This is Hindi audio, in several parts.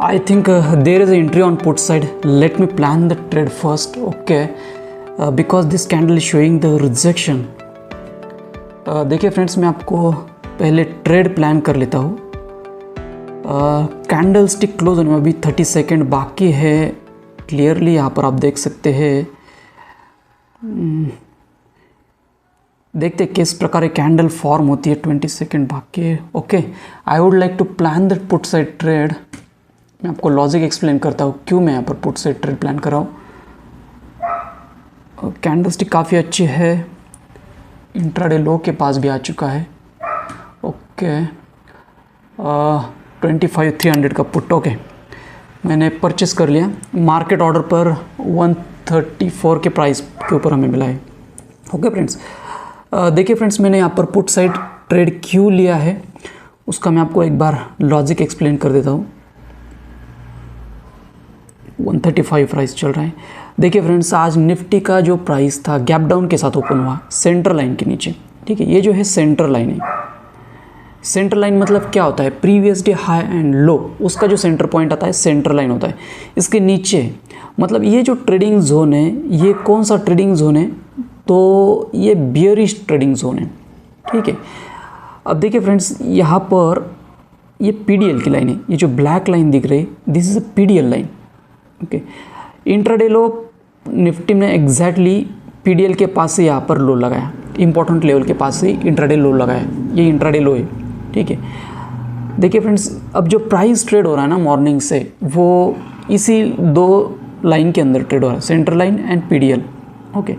I think there is an entry on put side. Let me plan the trade first. Okay, because this candle is showing the rejection. देखिए फ्रेंड्स, मैं आपको पहले ट्रेड प्लान कर लेता हूँ. कैंडल स्टिक क्लोज होने में अभी 30 सेकेंड बाकी है. क्लियरली यहाँ पर आप देख सकते हैं. देखते किस प्रकार कैंडल फॉर्म होती है. 20 सेकेंड बाकी है. Okay, I would like to plan the put side trade. मैं आपको लॉजिक एक्सप्लेन करता हूँ क्यों मैं यहाँ पर पुट साइड ट्रेड प्लान कर रहा हूँ. कैंडल स्टिक काफ़ी अच्छी है. इंट्राडे लो के पास भी आ चुका है. ओके, 25,300 का पुट. ओके, मैंने परचेस कर लिया. मार्केट ऑर्डर पर 134 के प्राइस के ऊपर हमें मिला है. ओके फ्रेंड्स, देखिए फ्रेंड्स, मैंने यहाँ पर पुट साइड ट्रेड क्यों लिया है उसका मैं आपको एक बार लॉजिक एक्सप्लेन कर देता हूँ. 135 प्राइस चल रहा है. देखिए फ्रेंड्स, आज निफ्टी का जो प्राइस था गैप डाउन के साथ ओपन हुआ सेंटर लाइन के नीचे. ठीक है, ये जो है सेंटर लाइन है. सेंटर लाइन मतलब क्या होता है? Previous day high and low, उसका जो सेंटर पॉइंट आता है सेंटर लाइन होता है. इसके नीचे मतलब ये जो ट्रेडिंग जोन है, ये कौन सा ट्रेडिंग जोन है? तो ये बियरिश ट्रेडिंग जोन है. ठीक है, अब देखिए फ्रेंड्स, यहाँ पर ये पीडीएल की लाइन है. ये जो ब्लैक लाइन दिख रही है, this is a PDL line. Okay, intraday low Nifty में एग्जैक्टली पीडीएल के पास से यहाँ पर लो लगाया. इंपॉर्टेंट लेवल के पास से इंट्राडे लो लगाया. ये इंट्राडे लो है. ठीक है, देखिए फ्रेंड्स, अब जो प्राइस ट्रेड हो रहा है ना मॉर्निंग से, वो इसी दो लाइन के अंदर ट्रेड हो रहा है, centre line and PDL. Okay,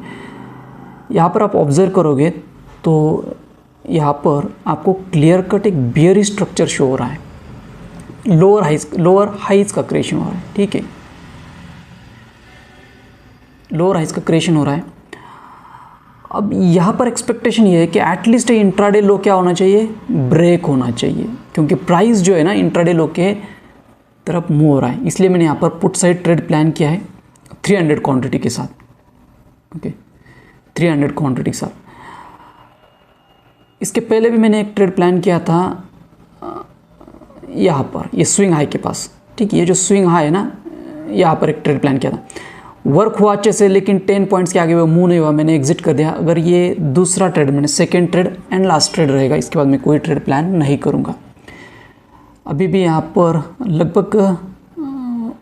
यहाँ पर आप ऑब्जर्व करोगे तो यहाँ पर आपको क्लियर कट एक बियरिश स्ट्रक्चर शो हो रहा है. लोअर हाइज का क्रिएशन हो रहा है. ठीक है, लोअर हाइज का क्रिएशन हो रहा है. अब यहाँ पर एक्सपेक्टेशन ये है कि एटलीस्ट इंट्राडे लो क्या होना चाहिए? ब्रेक होना चाहिए, क्योंकि प्राइस जो है ना इंट्राडे लो के तरफ मूव हो रहा है. इसलिए मैंने यहाँ पर पुट साइड ट्रेड प्लान किया है 300 क्वांटिटी के साथ. ओके, 300 क्वांटिटी के साथ. इसके पहले भी मैंने एक ट्रेड प्लान किया था यहाँ पर, ये स्विंग हाई के पास. ठीक है, ये जो स्विंग हाई है ना, यहाँ पर एक ट्रेड प्लान किया था. वर्क हुआ अच्छे से, लेकिन 10 पॉइंट्स के आगे वो मूव नहीं हुआ. मैंने एग्जिट कर दिया. अगर ये दूसरा ट्रेड, मैंने second trade and last trade रहेगा, इसके बाद मैं कोई ट्रेड प्लान नहीं करूँगा. अभी भी यहाँ पर लगभग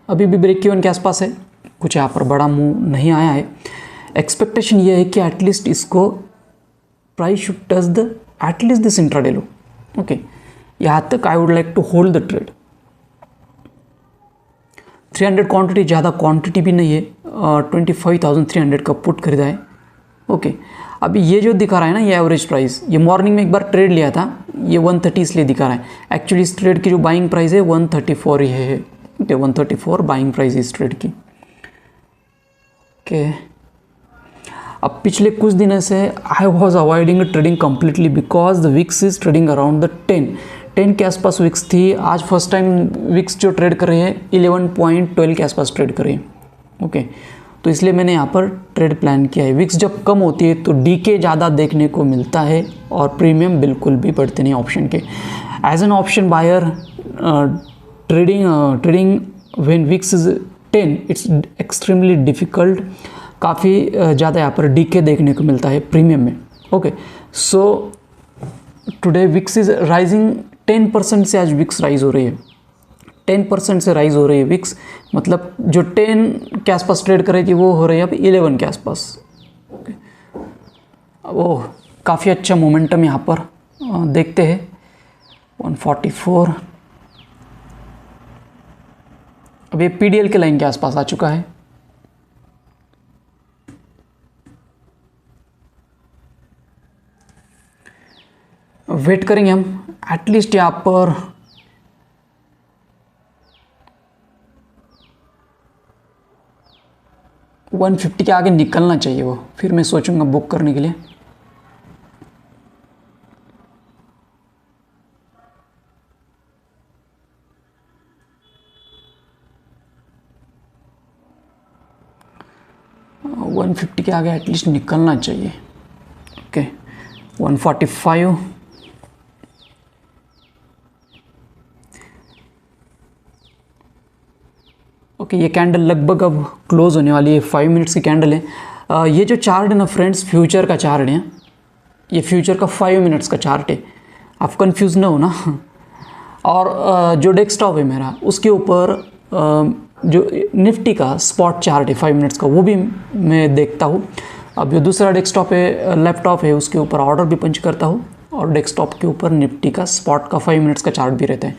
अभी भी ब्रेक इवन के आसपास है. कुछ यहाँ पर बड़ा मूव नहीं आया है. एक्सपेक्टेशन ये है कि एटलीस्ट इसको price should touch the at least this intraday low. Okay, यहाँ तक I would like to hold the trade. 300 quantity ज़्यादा क्वांटिटी भी नहीं है. 25,300 का पुट खरीदा है. ओके, अभी ये जो दिखा रहा है ना, ये एवरेज प्राइस, ये मॉर्निंग में एक बार ट्रेड लिया था, ये 130 इसलिए दिखा रहा है. एक्चुअली इस ट्रेड की जो बाइंग प्राइस है 134 ही है. ओके, 134 बाइंग प्राइस इस ट्रेड की. ओके, अब पिछले कुछ दिनों से I was avoiding trading completely because the VIX is trading around the 10 के आसपास विक्स थी. आज फर्स्ट टाइम विक्स जो ट्रेड कर रहे हैं 11.12 के आसपास ट्रेड कर रहे हैं. ओके, तो इसलिए मैंने यहाँ पर ट्रेड प्लान किया है. विक्स जब कम होती है तो डीके ज़्यादा देखने को मिलता है और प्रीमियम बिल्कुल भी बढ़ते नहीं ऑप्शन के. As an option buyer, trading when VIX is 10 it's extremely difficult. काफ़ी ज़्यादा यहाँ पर डीके देखने को मिलता है प्रीमियम में. Okay, so today VIX is rising 10% से. आज विक्स राइज हो रही है, 10% से राइज हो रही है विक्स. मतलब जो 10 के आसपास ट्रेड कर रही थी वो हो रही है अब 11 के आसपास. ओके, वो काफ़ी अच्छा मोमेंटम यहाँ पर देखते हैं. 144 अब ये पीडीएल के लाइन के आसपास आ चुका है. वेट करेंगे हम एटलीस्ट यहाँ पर 150 के आगे निकलना चाहिए वो, फिर मैं सोचूंगा बुक करने के लिए. uh, 150 के आगे एटलीस्ट निकलना चाहिए. ओके, 145 145 ओके, ये कैंडल लगभग अब क्लोज होने वाली है, 5 मिनट्स की कैंडल है। ये जो चार्ट है ना फ्रेंड्स, फ्यूचर का चार्ट है, ये फ्यूचर का 5 मिनट्स का चार्ट है, आप कंफ्यूज ना हो ना। और जो डेस्कटॉप है मेरा, उसके ऊपर जो निफ्टी का स्पॉट चार्ट है 5 मिनट्स का, वो भी मैं देखता हूँ। अब जो दूसरा डेस्कटॉप है, लैपटॉप है, उसके ऊपर ऑर्डर भी पंच करता हूँ, और डेस्कटॉप के ऊपर निफ्टी का स्पॉट का 5 मिनट्स का चार्ट भी रहता है।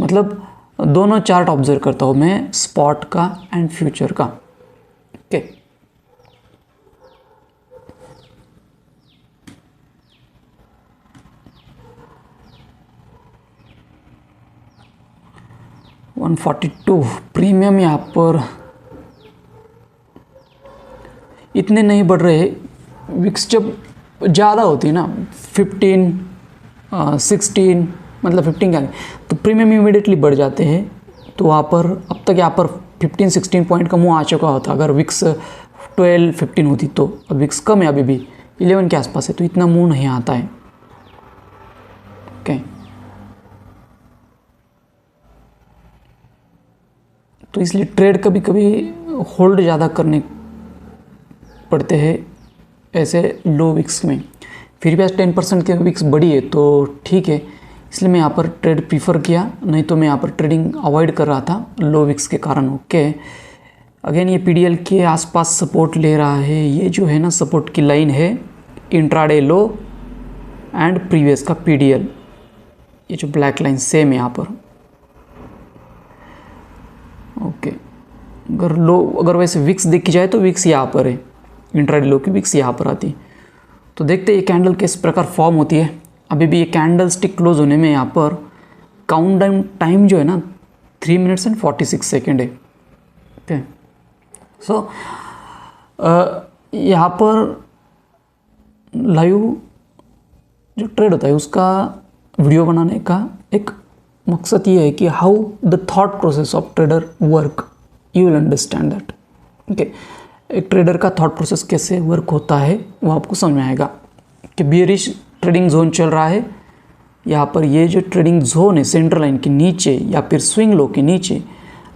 मतलब दोनों चार्ट ऑब्जर्व करता हूँ मैं, स्पॉट का एंड फ्यूचर का। ओके, $142 प्रीमियम यहाँ पर इतने नहीं बढ़ रहे। विक्स जब ज़्यादा होती है ना, 15, 16, मतलब 15 का, तो प्रीमियम इमीडिएटली बढ़ जाते हैं। तो वहाँ पर अब तक यहाँ पर 15-16 पॉइंट का मुँह आ चुका होता अगर विक्स 12-15 होती तो। अब विक्स कम है, अभी भी 11 के आसपास है, तो इतना मुँह नहीं आता है। ओके, तो इसलिए ट्रेड कभी कभी होल्ड ज़्यादा करने पड़ते हैं ऐसे लो विक्स में। फिर भी आज 10% के विक्स बढ़ी है तो ठीक है, इसलिए मैं यहाँ पर ट्रेड प्रीफर किया, नहीं तो मैं यहाँ पर ट्रेडिंग अवॉइड कर रहा था लो विक्स के कारण। ओके, अगेन ये पीडीएल के आसपास सपोर्ट ले रहा है। ये जो है ना सपोर्ट की लाइन है, इंट्राडे लो एंड प्रीवियस का पीडीएल, ये जो ब्लैक लाइन सेम है यहाँ पर। ओके, अगर वैसे विक्स देखी जाए तो विक्स यहाँ पर है, इंट्राडे लो की विक्स यहाँ पर आती है। तो देखते हैं ये कैंडल किस प्रकार फॉर्म होती है। अभी भी ये कैंडल स्टिक क्लोज होने में यहाँ पर काउंट डाउन टाइम जो है ना 3 मिनट्स एंड 46 सेकेंड है। ओके, सो यहाँ पर लाइव जो ट्रेड होता है उसका वीडियो बनाने का एक मकसद ये है कि how the thought process of trader work, you will understand that. Okay, एक ट्रेडर का थॉट प्रोसेस कैसे वर्क होता है वो आपको समझ में आएगा। कि बियरिश ट्रेडिंग जोन चल रहा है, यहाँ पर ये जो ट्रेडिंग जोन है सेंट्रल लाइन के नीचे या फिर स्विंग लो के नीचे,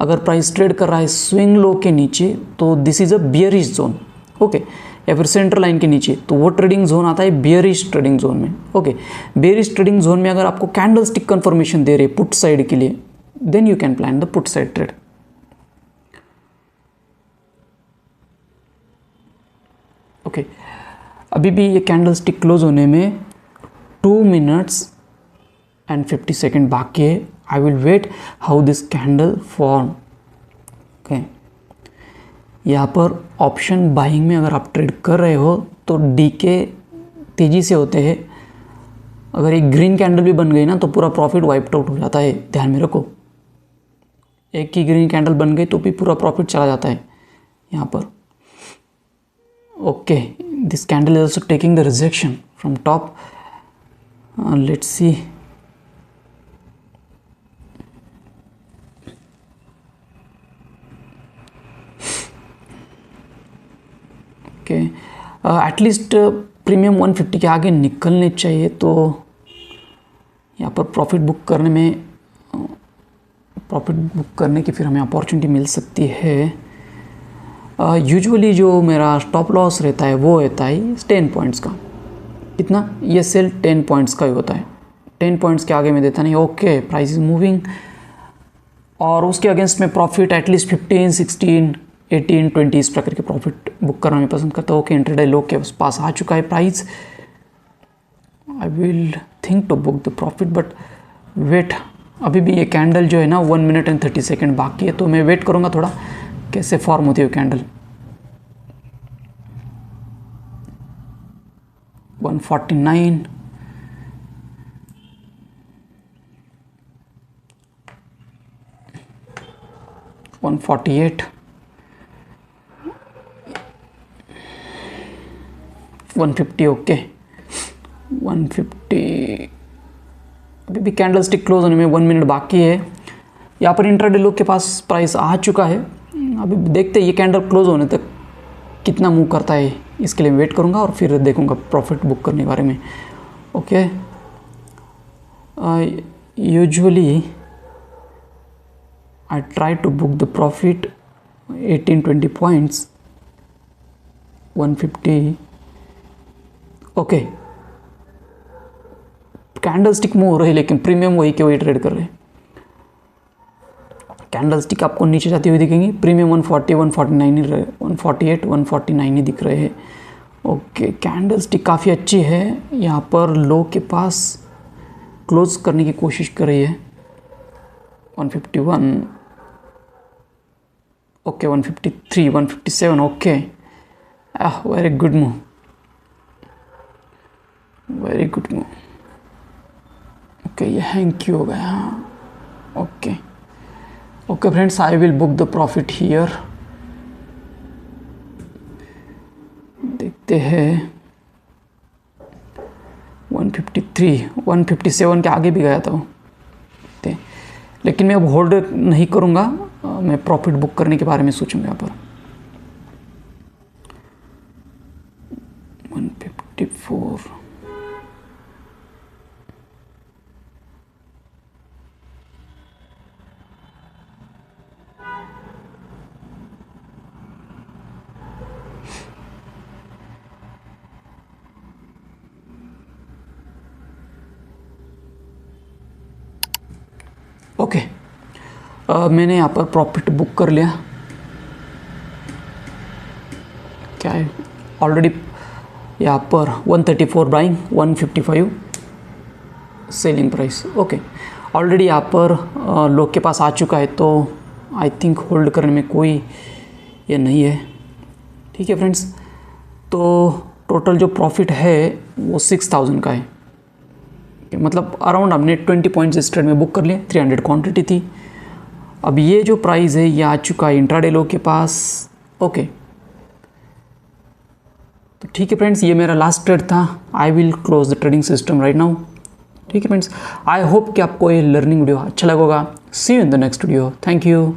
अगर प्राइस ट्रेड कर रहा है स्विंग लो के नीचे तो this is a bearish zone. Okay, या फिर सेंट्रल लाइन के नीचे तो वो ट्रेडिंग जोन आता है बियरिश ट्रेडिंग जोन में। ओके, बियरिश ट्रेडिंग जोन में अगर आपको कैंडल स्टिक कन्फर्मेशन दे रहे पुट साइड के लिए, then you can plan the put side trade. Okay, अभी भी ये कैंडल स्टिक क्लोज होने में 2 मिनट्स एंड 50 सेकेंड बाकी है। I will wait how this candle form. Okay, यहाँ पर ऑप्शन बाइंग में अगर आप ट्रेड कर रहे हो तो डीके तेज़ी से होते हैं। अगर एक ग्रीन कैंडल भी बन गई ना तो पूरा प्रॉफिट वाइप्ड आउट हो जाता है, ध्यान में रखो। एक ही ग्रीन कैंडल बन गई तो भी पूरा प्रॉफिट चला जाता है यहाँ पर। Okay, this candle is also taking the rejection from top. Let's see. Okay, at least premium 150 के आगे निकलने चाहिए तो यहाँ पर प्रॉफिट बुक करने की फिर हमें अपॉर्चुनिटी मिल सकती है। यूजुअली जो मेरा स्टॉप लॉस रहता है वो रहता है 10 पॉइंट्स का। कितना? ये सेल 10 पॉइंट्स का ही होता है, 10 पॉइंट्स के आगे में देता नहीं। ओके, प्राइस इज मूविंग और उसके अगेंस्ट में प्रॉफिट एटलीस्ट 15, 16, 18, 20 इस प्रकार के प्रॉफिट बुक करना मैं पसंद करता हूँ। ओके, इंट्राडे लो के पास आ चुका है price. I will think to book the profit but wait, अभी भी ये कैंडल जो है ना 1 मिनट एंड 30 सेकेंड बाकी है, तो मैं वेट करूँगा थोड़ा कैसे फॉर्म होती है कैंडल। 149, 148, 150। ओके, 150। अभी भी कैंडल स्टिक क्लोज होने में 1 मिनट बाकी है। यहाँ पर इंट्राडे लो के पास प्राइस आ चुका है। अभी देखते हैं ये कैंडल क्लोज होने तक कितना मूव करता है, इसके लिए वेट करूँगा और फिर देखूँगा प्रॉफिट बुक करने के बारे में। Okay, usually I try to book the profit 18-20 points, 150। Okay, candle stick move हो रही है लेकिन प्रीमियम वही के वही ट्रेड कर रहे हैं। कैंडल स्टिक आपको नीचे जाती हुई दिखेंगी, प्रीमियम 140, 149 ही, 148, 149 ही दिख रहे हैं। ओके, कैंडल स्टिक काफ़ी अच्छी है, यहाँ पर लो के पास क्लोज करने की कोशिश कर रही है। 151, okay 153, 157, okay, very good move, very good move. Okay, ये हैंग क्यों हो गया? Okay okay friends, I will book the profit here. देखते हैं 153, 157 के आगे भी गया था वो, लेकिन मैं अब होल्ड नहीं करूँगा, मैं प्रॉफिट बुक करने के बारे में सोचूंगा यहाँ पर। 154, ओके, मैंने यहाँ पर प्रॉफिट बुक कर लिया। क्या है ऑलरेडी यहाँ पर 134 buying, 155 selling price. Okay, already यहाँ पर लोग के पास आ चुका है, तो आई थिंक होल्ड करने में कोई ये नहीं है। ठीक है फ्रेंड्स, तो टोटल जो प्रॉफिट है वो 6000 का है, मतलब अराउंड हमने 20 पॉइंट्स इस ट्रेड में बुक कर लिए। 300 क्वांटिटी थी। अब ये जो प्राइस है ये आ चुका है इंट्राडे लो के पास। ओके, तो ठीक है फ्रेंड्स, ये मेरा लास्ट ट्रेड था। I will close the trading system right now. ठीक है फ्रेंड्स, आई होप कि आपको ये लर्निंग वीडियो अच्छा लगेगा। See you in the next video. Thank you.